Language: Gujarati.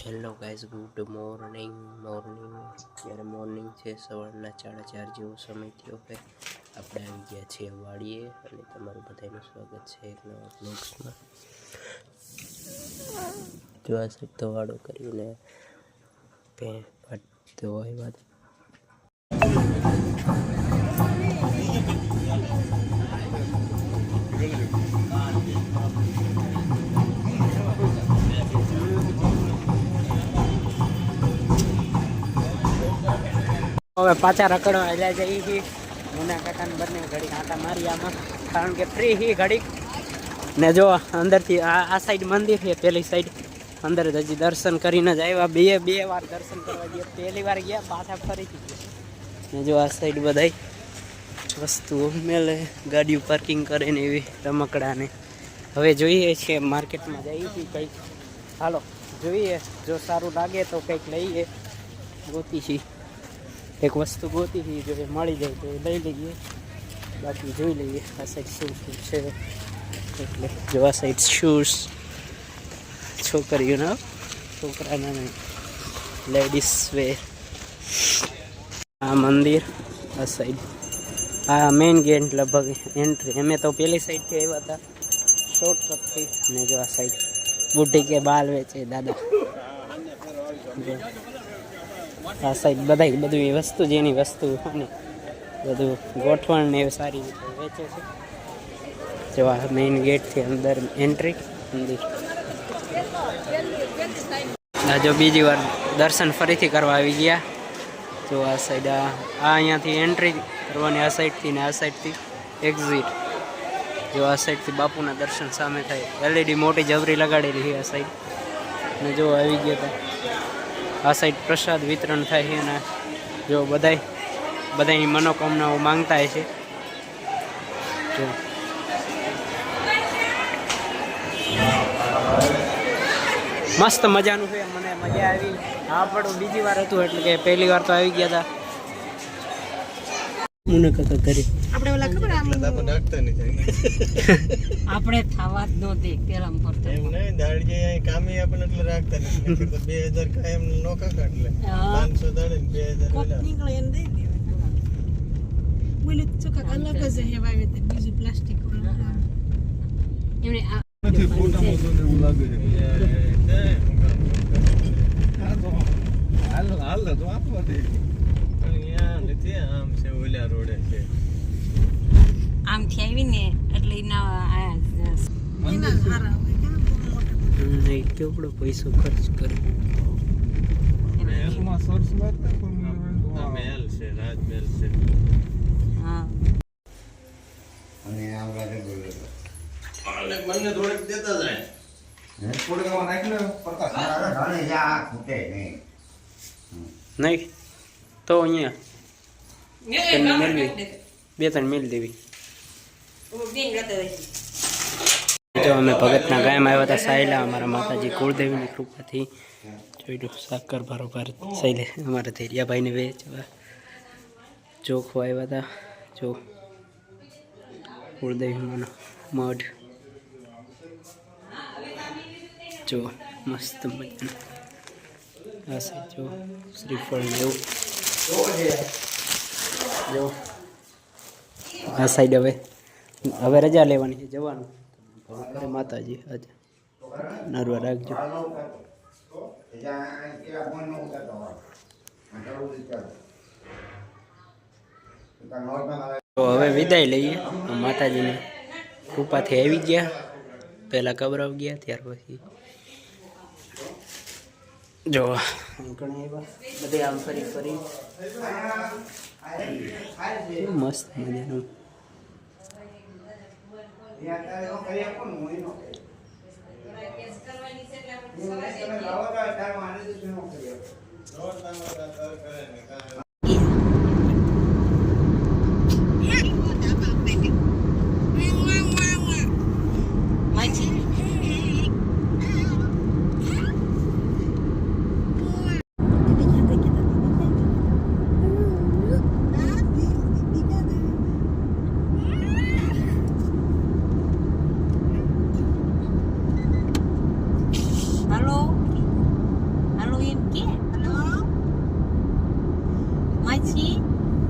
Hello guys, good morning. અત્યારે મોર્નિંગ છે, સવારના 4:30 જેવો સમય થયો છે. આપણે આવી ગયા છીએ વાડીએ અને તમારું બધાનું સ્વાગત છે એક નવા બ્લોગ્સમાં. જો આ સાઈડ તો વાડો કરીને ધોવાઈ વાત હવે પાછા રખડવા હાલ્યા જઈએ છીએ. મુના કાકાને બંને ઘડીક આંટા મારી આમાં, કારણ કે ફ્રી હી ઘડીક. ને જો અંદરથી આ સાઈડ મંદિર છે, પેલી સાઈડ અંદર હજી દર્શન કરીને જ આવ્યા. બે વાર દર્શન કરવા ગયા. પહેલી વાર ગયા, પાછા ફરીથી ગયા. ને જો આ સાઈડ બધાય વસ્તુઓ મેલે, ગાડીઓ પાર્કિંગ કરે ને એવી રમકડાને. હવે જોઈએ છે માર્કેટમાં જઈએ છીએ કંઈક. હાલો જોઈએ, જો સારું લાગે તો કંઈક લઈએ. ગોતી છીએ એક વસ્તુ ગોતી હતી, જો એ મળી જાય તો એ લઈ લઈએ, બાકી જોઈ લઈએ આ સાઈડ શું શું છે. એટલે જો આ સાઈડ શૂઝ છોકરીઓના, છોકરાના નહીં, લેડીઝ વેર. આ મંદિર, આ સાઈડ આ મેઇન ગેટ લગભગ એન્ટ્રી. અમે તો પેલી સાઈડથી આવ્યા હતા શોર્ટકટથી. ને જો આ સાઈડ બુઢી કે બાલ વેચે દાદા. આ સાઈડ બધા બધું એ વસ્તુ જેની વસ્તુ અને બધું ગોઠવણ ને એવું સારી રીતે વેચે છે. જો આ મેઇન ગેટથી અંદર એન્ટ્રી મંદિર. જો બીજી વાર દર્શન ફરીથી કરવા આવી ગયા. જો આ સાઈડ આ અહીંયાથી એન્ટ્રી કરવાની, આ સાઈડથી ને આ સાઈડથી એક્ઝિટ. જો આ સાઈડથી બાપુના દર્શન સામે થાય. એલઈડી મોટી જબરી લગાડેલી છે આ સાઈડ. ને જો આવી ગયા હતા. આ સાઈડ પ્રસાદ વિતરણ થાય છે અને જો બધાની મનોકામનાઓ માંગતા છે. જો મસ્ત મજાનું છે, મને મજા આવી. હા પણ બીજી વાર હતું એટલે કે પહેલી વાર તો આવી ગયા હતા. મુને કાકા કરી આપણે ઓલા ખબર આપણે થવા જ નહોતી પેલામ પડતો એમ નહીં દાડી અહીં કામી આપણને એટલે રાખતા નથી. 2000 કાયમ નો કાકા એટલે 500 દાડે 2000 નીકળે એને દઈ દેવાય. બોલે ચોકા અલગ જ હે વાવે તે બીજું પ્લાસ્ટિક એમને નથી ફોટામાં તો એવું લાગે છે. હાલ તો આપવા દે. અહીંયા નથી, આમ છે ઓલા રોડે છે. આમથી આવી ને એટલે એના આયા સારા હોય કે નહીં કેવડો પૈસો ખર્ચ કરે. એમાં સોર્સ વાત ના મહેલ છે, રાજમહેલ છે. હા અને આ વારે બોલે અને મને થોડેક દેતા જાય. થોડું એમાં નાખી લે પ્રકાશ મારા ઘરે જા ખૂટે નહીં. નહીં તો અહીંયા મેળવી 2-3 મિલ દેવી. જો અમે ભગતના ગાયમાં આવ્યા હતા સાયલા, અમારા માતાજી કુળદેવીની કૃપાથી. જોઈ સાકર બરોબર સાયલે અમારા ધૈર્યાભાઈને વેચવા ચોખ્ખો આવ્યા હતા. જો કુળદેવીમાંનો મઢ જો મસ્ત મજાનું. આ સાઈડ જો શ્રીફળ ને એવું. જો આ સાઈડ હવે રજા લેવાની છે, જવાનું ઘરે માતાજી. આજે નરવા રાખજો. તો હવે વિદાય લઈએ. માતાજીને કૃપાથી આવી ગયા. પહેલાં કબરાવ ગયા, ત્યાર પછી જો બધે આમ ફરી મસ્ત મજાનું. માછી